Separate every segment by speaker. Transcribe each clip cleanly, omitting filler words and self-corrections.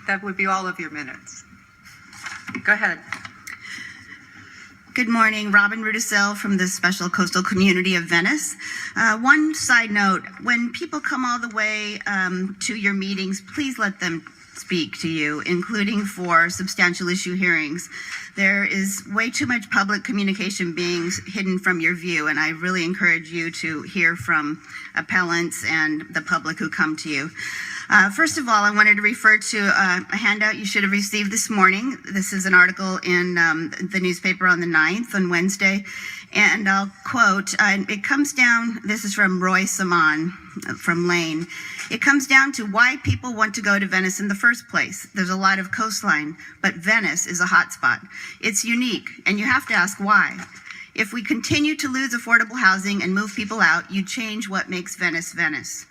Speaker 1: That would be all of your minutes. Go ahead.
Speaker 2: Good morning, Robin Rudisill from the Special Coastal Community of Venice. One side note, when people come all the way to your meetings, please let them speak to you, including for substantial issue hearings. There is way too much public communication being hidden from your view, and I really encourage you to hear from appellants and the public who come to you. First of all, I wanted to refer to a handout you should have received this morning. This is an article in the newspaper on the 9th, on Wednesday, and I'll quote, it comes down, this is from Roy Saman from Lane, it comes down to why people want to go to Venice in the first place. There's a lot of coastline, but Venice is a hotspot. It's unique, and you have to ask why. If we continue to lose affordable housing and move people out, you change what makes Venice Venice.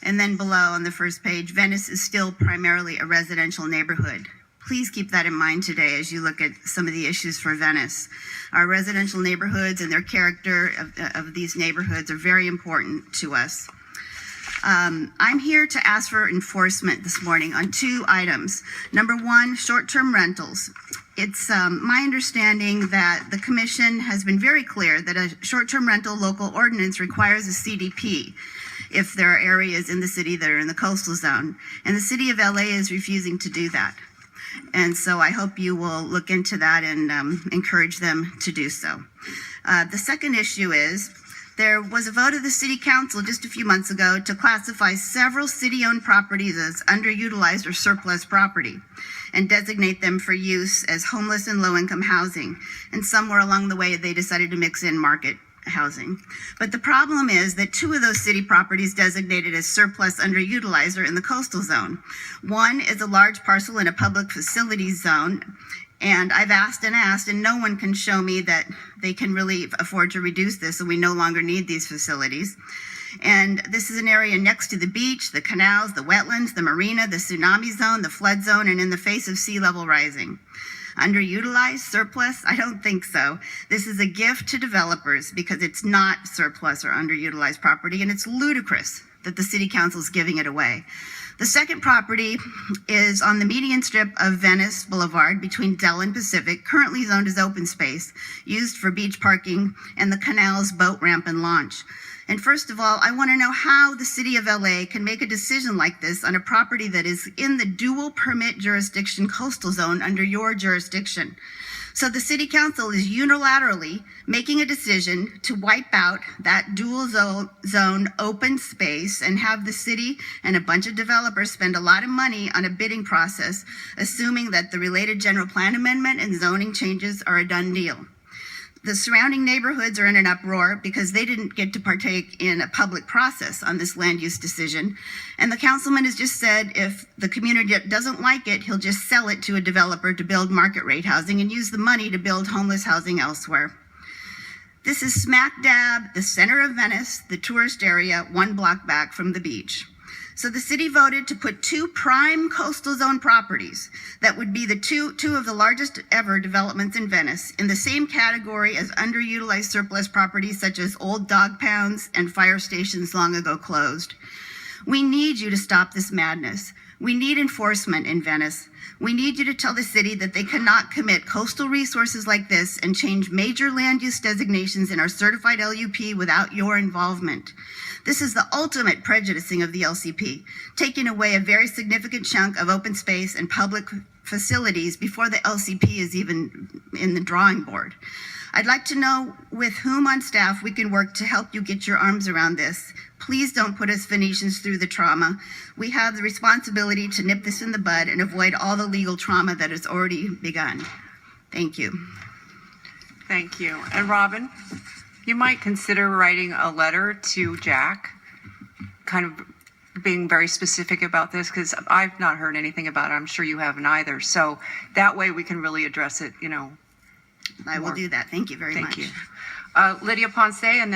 Speaker 2: And then below on the first page, Venice is still primarily a residential neighborhood. Please keep that in mind today as you look at some of the issues for Venice. Our residential neighborhoods and their character of these neighborhoods are very important to us. I'm here to ask for enforcement this morning on two items. Number one, short-term rentals. It's my understanding that the Commission has been very clear that a short-term rental local ordinance requires a CDP if there are areas in the city that are in the coastal zone. And the City of LA is refusing to do that. And so I hope you will look into that and encourage them to do so. The second issue is, there was a vote of the City Council just a few months ago to classify several city-owned properties as underutilized or surplus property and designate them for use as homeless and low-income housing. And somewhere along the way, they decided to mix in market housing. But the problem is that two of those city properties designated as surplus underutilized are in the coastal zone. One is a large parcel in a public facilities zone, and I've asked and no one can show me that they can really afford to reduce this, and we no longer need these facilities. And this is an area next to the beach, the canals, the wetlands, the marina, the tsunami zone, the flood zone, and in the face of sea level rising. Underutilized, surplus? I don't think so. This is a gift to developers because it's not surplus or underutilized property, and it's ludicrous that the City Council is giving it away. The second property is on the median strip of Venice Boulevard between Dell and Pacific, currently zoned as open space, used for beach parking and the canal's boat ramp and launch. And first of all, I want to know how the City of LA can make a decision like this on a property that is in the dual permit jurisdiction coastal zone under your jurisdiction. So the City Council is unilaterally making a decision to wipe out that dual zone open space and have the city and a bunch of developers spend a lot of money on a bidding process, assuming that the related general plan amendment and zoning changes are a done deal. The surrounding neighborhoods are in an uproar because they didn't get to partake in a public process on this land use decision. And the councilman has just said if the community doesn't like it, he'll just sell it to a developer to build market rate housing and use the money to build homeless housing elsewhere. This is smack dab the center of Venice, the tourist area, 1 block back from the beach. So the city voted to put two prime coastal zone properties that would be the two of the largest ever developments in Venice in the same category as underutilized surplus properties such as old dog pounds and fire stations long ago closed. We need you to stop this madness. We need enforcement in Venice. We need you to tell the city that they cannot commit coastal resources like this and change major land use designations in our certified LUP without your involvement. This is the ultimate prejudicing of the LCP, taking away a very significant chunk of open space and public facilities before the LCP is even in the drawing board. I'd like to know with whom on staff we can work to help you get your arms around this. Please don't put us Venetians through the trauma. We have the responsibility to nip this in the bud and avoid all the legal trauma that has already begun. Thank you.
Speaker 1: Thank you. And Robin, you might consider writing a letter to Jack, kind of being very specific about this, because I've not heard anything about it. I'm sure you haven't either. So that way we can really address it,
Speaker 2: I will do that. Thank you very much.
Speaker 1: Thank you. Lydia Ponce, and then